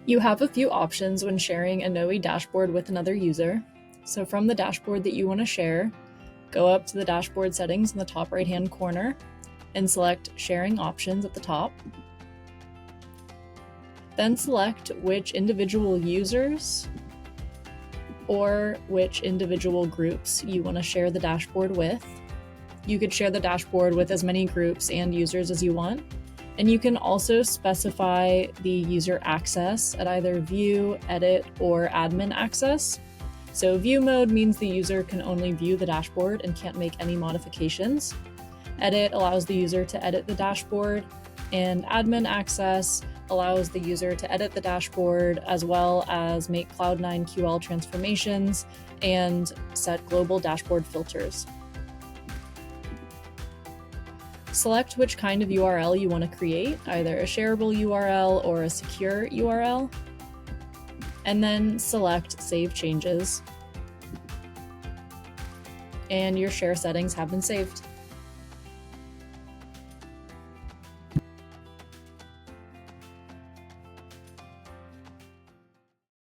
You have a few options when sharing a Knowi dashboard with another user. So from the dashboard that you want to share, go up to the dashboard settings in the top right-hand corner and select Sharing Options at the top. Then select which individual users or which individual groups you want to share the dashboard with. You could share the dashboard with as many groups and users as you want. And you can also specify the user access at either view, edit, or admin access. So view mode means the user can only view the dashboard and can't make any modifications. Edit allows the user to edit the dashboard, and admin access allows the user to edit the dashboard as well as make Cloud9 QL transformations and set global dashboard filters. Select which kind of URL you want to create, either a shareable URL or a secure URL, and then select Save Changes. And your share settings have been saved.